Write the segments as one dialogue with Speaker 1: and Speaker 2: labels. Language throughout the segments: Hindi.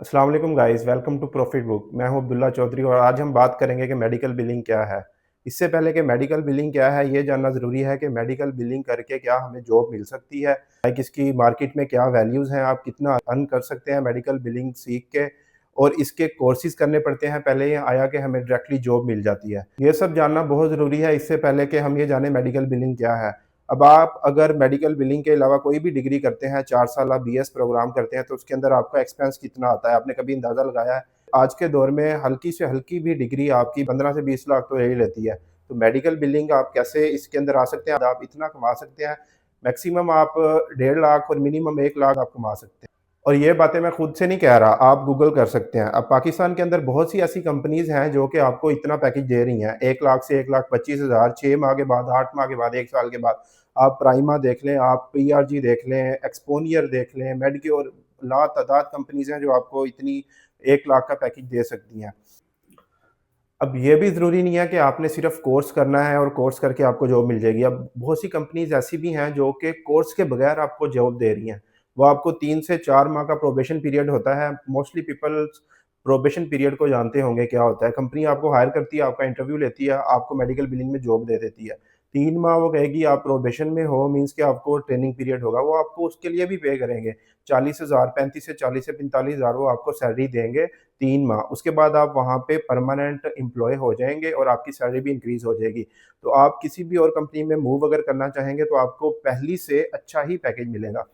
Speaker 1: अस्सलाम वालेकुम guys, welcome to profit book. मैं हूं अब्दुल्ला चौधरी और आज हम बात करेंगे कि मेडिकल बिलिंग क्या है। इससे पहले कि मेडिकल बिलिंग क्या है, ये जानना ज़रूरी है कि मेडिकल बिलिंग करके क्या हमें जॉब मिल सकती है, लाइक इसकी मार्केट में क्या वैल्यूज़ हैं, आप कितना अर्न कर सकते हैं मेडिकल बिलिंग सीख के और इसके कोर्सेज़ करने पड़ते हैं पहले या आया कि हमें डायरेक्टली जॉब मिल जाती है। ये सब जानना बहुत ज़रूरी है इससे पहले कि हम ये जानें मेडिकल बिलिंग क्या है। अब आप अगर मेडिकल बिलिंग के अलावा कोई भी डिग्री करते हैं, 4 साल बीएस प्रोग्राम करते हैं, तो उसके अंदर आपका एक्सपेंस कितना आता है? आपने कभी अंदाज़ा लगाया है? आज के दौर में हल्की से हल्की भी डिग्री आपकी 15 से 20 लाख तो ले ही लेती है। तो मेडिकल बिलिंग आप कैसे इसके अंदर आ सकते हैं? आप इतना कमा सकते हैं, मैक्सिमम आप 1.5 लाख और मिनिमम 1 लाख आप कमा सकते हैं। और ये बातें मैं खुद से नहीं कह रहा, आप गूगल कर सकते हैं। अब पाकिस्तान के अंदर बहुत सी ऐसी कंपनीज़ हैं जो कि आपको इतना पैकेज दे रही हैं, 1 लाख से 1,25,000, 6 माह के बाद, 8 माह के बाद, 1 साल के बाद। आप प्राइमा देख लें, आप पीआरजी देख लें, एक्सपोनियर देख लें, मेडक्योर, लातादाद कंपनीज़ हैं जो आपको इतनी 1 लाख का पैकेज दे सकती हैं। अब ये भी ज़रूरी नहीं है कि आपने सिर्फ़ कोर्स करना है और कोर्स करके आपको जॉब मिल जाएगी। अब बहुत सी कंपनीज़ ऐसी भी हैं जो कि कोर्स के बगैर आपको जॉब दे रही हैं। वो आपको 3 से 4 माह का प्रोबेशन पीरियड होता है। मोस्टली पीपल्स प्रोबेशन पीरियड को जानते होंगे क्या होता है। कंपनी आपको हायर करती है, आपका इंटरव्यू लेती है, आपको मेडिकल बिलिंग में जॉब दे देती है। 3 माह वो कहेगी आप प्रोबेशन में हो, मीन्स कि आपको ट्रेनिंग पीरियड होगा। वो आपको उसके लिए भी पे करेंगे। 40,000, 35 से 40 से 45,000 वो आपको सैलरी देंगे 3 माह। उसके बाद आप वहाँ पे परमानेंट एम्प्लॉयी हो जाएँगे और आपकी सैलरी भी इंक्रीज़ हो जाएगी। तो आप किसी भी और कंपनी में मूव अगर करना चाहेंगे तो आपको पहली से अच्छा ही पैकेज मिलेगा।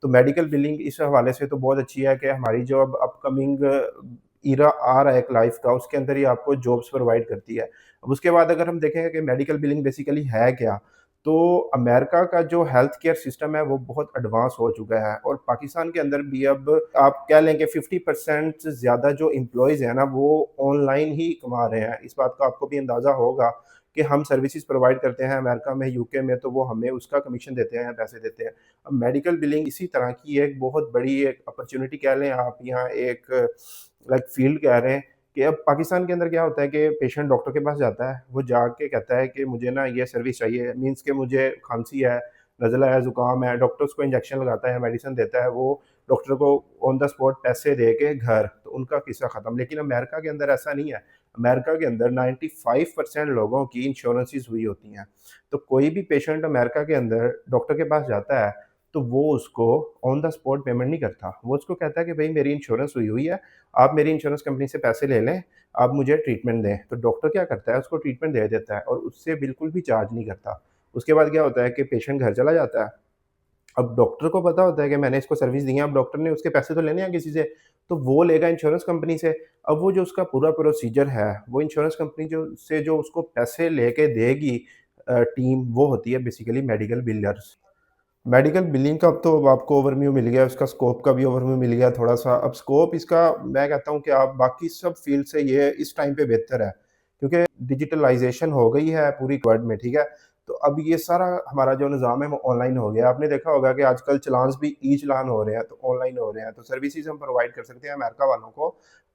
Speaker 1: तो मेडिकल बिलिंग इस हवाले से तो बहुत अच्छी है कि हमारी जो अब अपकमिंग ईरा आ रहा है एक लाइफ़ का, उसके अंदर ही आपको जॉब्स प्रोवाइड करती है। अब उसके बाद अगर हम देखेंगे कि मेडिकल बिलिंग बेसिकली है क्या? तो अमेरिका का जो हेल्थ केयर सिस्टम है वो बहुत एडवांस हो चुका है और पाकिस्तान के अंदर भी अब आप कह लें कि 50% से ज़्यादा जो एम्प्लॉइज़ हैं ना वो ऑनलाइन ही कमा रहे हैं। इस बात का आपको भी अंदाज़ा होगा कि हम सर्विसेज़ प्रोवाइड करते हैं अमेरिका में, यूके में, तो वो हमें उसका कमीशन देते हैं, पैसे देते हैं। अब मेडिकल बिलिंग इसी तरह की एक बहुत बड़ी एक अपॉर्च्युनिटी कह लें आप, यहाँ एक लाइक फ़ील्ड कह रहे हैं कि अब पाकिस्तान के अंदर क्या होता है कि पेशेंट डॉक्टर के पास जाता है, वो जाके कहता है कि मुझे ना ये सर्विस चाहिए, मीन्स कि मुझे खाँसी है, नज़ला है, ज़ुकाम है, डॉक्टर उसको इंजेक्शन लगाता है, मेडिसिन देता है, वो डॉक्टर को ऑन द स्पॉट पैसे दे के घर, तो उनका किस्सा ख़त्म। लेकिन अमेरिका के अंदर ऐसा नहीं है। अमेरिका के अंदर 95% लोगों की इंश्योरेंसेस हुई होती हैं। तो कोई भी पेशेंट अमेरिका के अंदर डॉक्टर के पास जाता है, तो वो उसको ऑन द स्पॉट पेमेंट नहीं करता। वो उसको कहता है कि भई मेरी इंश्योरेंस हुई हुई है, आप मेरी इंश्योरेंस कंपनी से पैसे ले लें, आप मुझे ट्रीटमेंट दें। तो डॉक्टर क्या करता है, उसको ट्रीटमेंट दे देता है और उससे बिल्कुल भी चार्ज नहीं करता। उसके बाद क्या होता है कि पेशेंट घर चला जाता है। अब डॉक्टर को पता होता है कि मैंने इसको सर्विस दी है, अब डॉक्टर ने उसके पैसे तो लेने हैं किसी से, तो वो लेगा इंश्योरेंस कंपनी से। अब वो जो उसका पूरा प्रोसीजर है, वो इंश्योरेंस कंपनी जो उसको पैसे लेके देगी टीम, वो होती है basically medical builders. Medical billing का अब तो आपको ओवरव्यू मिल गया, उसका स्कोप का भी ओवरव्यू मिल गया थोड़ा-सा। अब स्कोप इसका मैं कहता हूँ कि आप बाकी सब फ़ील्ड से ये इस टाइम पे बेहतर है, क्योंकि डिजिटलाइज़ेशन हो गई है पूरी वर्ल्ड में, ठीक है? तो अब ये सारा हमारा जो निज़ाम है वो ऑनलाइन हो गया है। आपने देखा होगा कि आजकल चालान्स भी ई-चालान हो रहे हैं, तो ऑनलाइन हो रहे हैं। तो सर्विसेज़ हम प्रोवाइड कर सकते हैं अमेरिका वालों को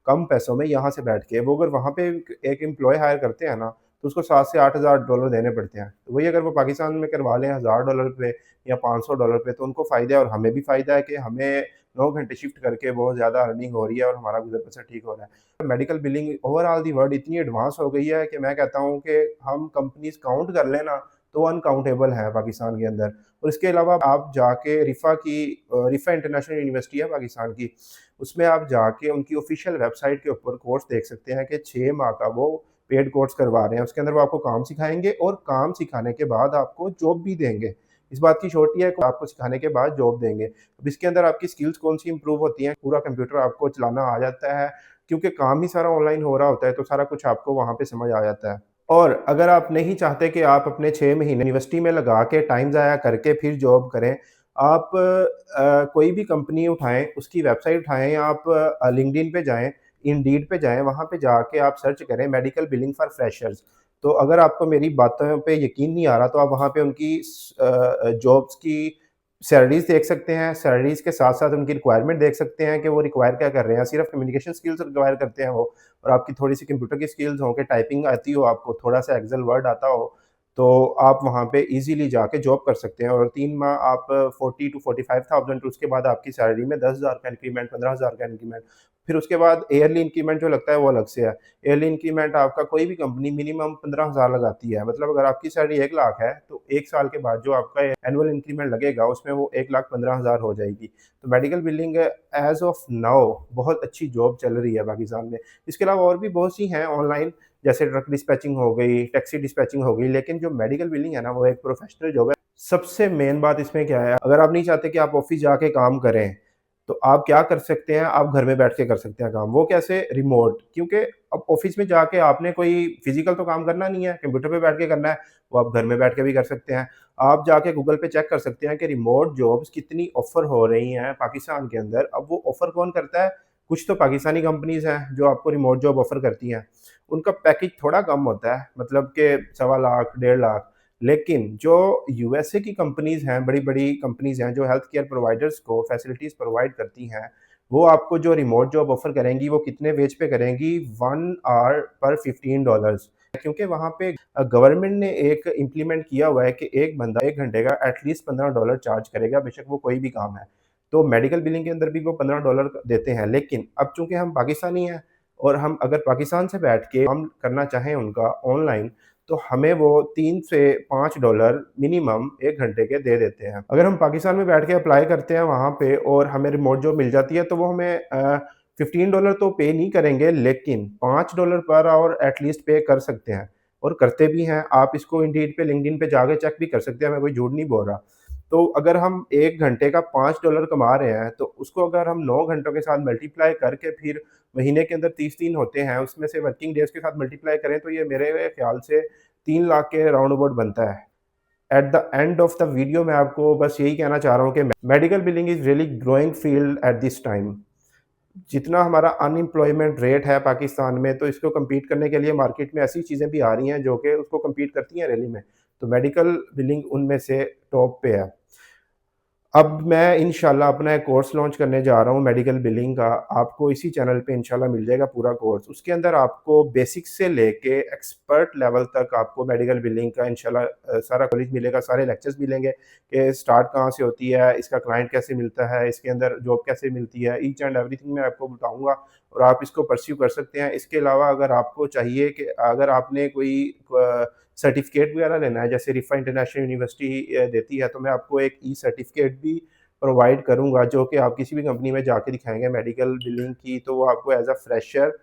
Speaker 1: कम पैसों में यहाँ से बैठ के। वो अगर वहाँ पे एक एम्प्लॉयी हायर करते हैं ना, तो उसको 7 से 8,000 डॉलर देने पड़ते हैं। तो वही अगर वो पाकिस्तान में करवा लें $1000 पे या $500 पे, तो उनको फ़ायदा है और हमें भी फ़ायदा है कि हमें 9 घंटे शिफ्ट करके बहुत ज़्यादा अर्निंग हो रही है और हमारा गुज़र-बसर ठीक हो रहा है। Medical billing overall the world इतनी एडवांस हो गई है कि मैं कहता हूँ कि हम कंपनीज़ काउंट कर लें ना, तो अनकाउंटेबल है पाकिस्तान के अंदर। और इसके अलावा आप जाके रिफ़ा इंटरनेशनल यूनिवर्सिटी है पाकिस्तान की, उसमें आप जाके उनकी ऑफ़िशियल वेबसाइट के ऊपर कोर्स देख सकते हैं कि 6 माह का वो पेड कोर्स करवा रहे हैं। उसके अंदर वो आपको काम सिखाएँगे और काम सिखाने के बाद आपको जॉब भी देंगे। इस बात की श्योरिटी है कि आपको सिखाने के बाद जॉब देंगे। अब इसके अंदर आपकी स्किल्स कौन-सी इम्प्रूव होती हैं, पूरा कंप्यूटर आपको चलाना आ जाता है, क्योंकि काम ही सारा ऑनलाइन हो रहा होता है, तो सारा कुछ आपको वहाँ पे समझ आ जाता है। और अगर आप नहीं चाहते कि आप अपने 6 महीने यूनिवर्सिटी में लगा के टाइम ज़ाया करके फिर जॉब करें, आप कोई भी कंपनी उठाएँ, उसकी वेबसाइट उठाएँ, आप लिंक्डइन पे जाएँ, इंडीड पे जाएँ, वहाँ पे जाके आप सर्च करें मेडिकल बिलिंग फॉर फ्रेशर्स। तो अगर आपको मेरी बातों पे यकीन नहीं आ रहा, तो आप वहाँ पे उनकी जॉब्स की सैलरीज़ देख सकते हैं, सैलरीज़ के साथ-साथ उनकी रिक्वायरमेंट देख सकते हैं कि वो रिक्वायर क्या कर रहे हैं। सिर्फ़ कम्युनिकेशन स्किल्स रिक्वायर करते हैं वो, और आपकी थोड़ी-सी कंप्यूटर की स्किल्स हों कि टाइपिंग आती हो आपको, थोड़ा-सा एक्सेल वर्ड आता हो, तो आप वहाँ पे ईज़िली जाके जॉब कर सकते हैं और 3 माह आप 40 टू 45,000, उसके बाद आपकी सैलरी में 10,000 का इंक्रीमेंट, 15,000 का इंक्रीमेंट, फिर उसके बाद ईयरली इंक्रीमेंट जो लगता है वो अलग से है। ईयरली इंक्रीमेंट आपका कोई भी कंपनी मिनिमम 15,000 लगाती है। मतलब अगर आपकी सैलरी 1 लाख है तो 1 साल के बाद जो आपका एनुअल इंक्रीमेंट लगेगा उसमें वो 1,15,000 हो जाएगी। तो medical billing as of now बहुत अच्छी जॉब चल रही है पाकिस्तान में। इसके अलावा और भी बहुत सी हैं ऑनलाइन, जैसे ट्रक डिस्पैचिंग हो गई, टैक्सी डिस्पैचिंग हो गई, लेकिन जो मेडिकल बिलिंग है ना वो एक प्रोफेशनल जॉब है। सबसे मेन बात इसमें क्या है, अगर आप नहीं चाहते कि आप ऑफिस जाके काम करें, तो आप क्या कर सकते हैं, आप घर में बैठ के कर सकते हैं काम। वो कैसे? रिमोट, क्योंकि अब ऑफिस में जाके आपने कोई फिजिकल तो काम करना नहीं है, कंप्यूटर पे बैठ के करना है, वो आप घर में बैठ के भी कर सकते हैं। आप जाके गूगल पे चेक कर सकते हैं कि रिमोट जॉब्स कितनी ऑफर हो रही हैं पाकिस्तान के अंदर। अब वो ऑफर कौन करता है? कुछ तो पाकिस्तानी कंपनीज हैं जो आपको रिमोट जॉब ऑफर करती हैं। उनका पैकेज थोड़ा कम होता है, मतलब कि 1.25 लाख 1.5 लाख। लेकिन जो यूएसए की कंपनीज़ हैं, बड़ी-बड़ी कंपनीज़ हैं जो हेल्थ केयर प्रोवाइडर्स को फैसिलिटीज़ प्रोवाइड करती हैं, वो आपको जो रिमोट जॉब ऑफ़र करेंगी वो कितने वेज पे करेंगी? 1 आवर पर $15। क्योंकि वहाँ पे गवर्नमेंट ने एक इम्प्लीमेंट किया हुआ है कि एक बंदा 1 घंटे का एटलीस्ट $15 चार्ज करेगा, बेशक वो कोई भी काम है। तो मेडिकल बिलिंग के अंदर भी वो $15 देते हैं। लेकिन अब चूँकि हम पाकिस्तानी हैं और हम अगर पाकिस्तान से बैठ के काम करना चाहें उनका ऑनलाइन, तो हमें वो 3 से $5 मिनिमम 1 घंटे के दे देते हैं। अगर हम पाकिस्तान में बैठ के अप्लाई करते हैं वहाँ पे और हमें रिमोट जॉब मिल जाती है, तो वो हमें $15 तो पे नहीं करेंगे, लेकिन $5 पर आवर एटलीस्ट पे कर सकते हैं और करते भी हैं। आप इसको इंडीड पे, लिंक्डइन पे जाके चेक भी कर सकते हैं, मैं कोई झूठ नहीं बोल रहा। तो अगर हम 1 घंटे का $5 कमा रहे हैं, तो उसको अगर हम 9 घंटों के साथ मल्टीप्लाई करके फिर महीने के अंदर 30 दिन होते हैं, उसमें से वर्किंग डेज़ के साथ मल्टीप्लाई करें, तो ये मेरे ख्याल से 3 लाख के राउंड अबाउट बनता है। At the end of the video मैं आपको बस यही कहना चाह रहा हूँ कि medical billing is really growing field at this time. जितना हमारा अनएम्प्लॉयमेंट रेट है पाकिस्तान में, तो इसको कम्पीट करने के लिए मार्केट में ऐसी चीज़ें भी आ रही हैं जो कि उसको कम्पीट करती हैं रैली में। तो मेडिकल बिलिंग उनमें से टॉप पे है। अब मैं इंशाल्लाह अपना एक कोर्स लॉन्च करने जा रहा हूँ मेडिकल बिलिंग का। आपको इसी चैनल पे इंशाल्लाह मिल जाएगा पूरा कोर्स। उसके अंदर आपको बेसिक से लेके एक्सपर्ट लेवल तक आपको मेडिकल बिलिंग का इंशाल्लाह सारा नॉलेज मिलेगा, सारे लेक्चर्स मिलेंगे कि स्टार्ट कहाँ से होती है, इसका क्लाइंट कैसे मिलता है, इसके अंदर जॉब कैसे मिलती है, ईच एंड एवरीथिंग मैं आपको बताऊँगा और आप इसको परस्यू कर सकते हैं। इसके अलावा अगर आपको चाहिए कि अगर आपने कोई सर्टिफ़िकेट वगैरह लेना है, जैसे रिफ़ा इंटरनेशनल यूनिवर्सिटी देती है, तो मैं आपको एक ई सर्टिफ़िकेट भी प्रोवाइड करूँगा, जो कि आप किसी भी कंपनी में जाके दिखाएँगे मेडिकल बिलिंग की, तो वो आपको एज़ अ फ्रेशर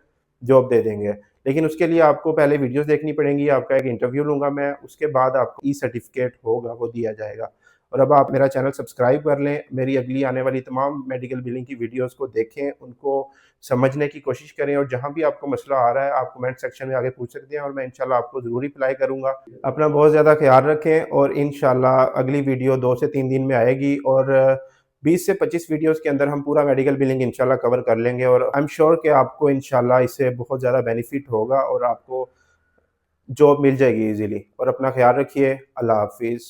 Speaker 1: जॉब दे देंगे। लेकिन उसके लिए आपको पहले वीडियोज़ देखनी पड़ेंगी, आपका एक इंटरव्यू लूँगा मैं, उसके बाद आपको ई सर्टिफ़िकेट होगा, वो दिया जाएगा। और अब आप मेरा चैनल सब्सक्राइब कर लें, मेरी अगली आने वाली तमाम मेडिकल बिलिंग की वीडियोज़ को देखें, उनको समझने की कोशिश करें और जहाँ भी आपको मसला आ रहा है, आप कमेंट सेक्शन में आके पूछ सकते हैं और मैं इंशाल्लाह आपको ज़रूर रिप्लाई करूँगा। अपना बहुत ज़्यादा ख़्याल रखें और इंशाल्लाह अगली वीडियो 2 से 3 दिन में आएगी और 20 से 25 वीडियोज़ के अंदर हम पूरा मेडिकल बिलिंग इंशाल्लाह कवर कर लेंगे और आई एम श्योर कि आपको इंशाल्लाह इससे बहुत ज़्यादा बेनिफिट होगा और आपको जॉब मिल जाएगी ईज़िली। और अपना ख़्याल रखिए। अल्लाह हाफ़िज़।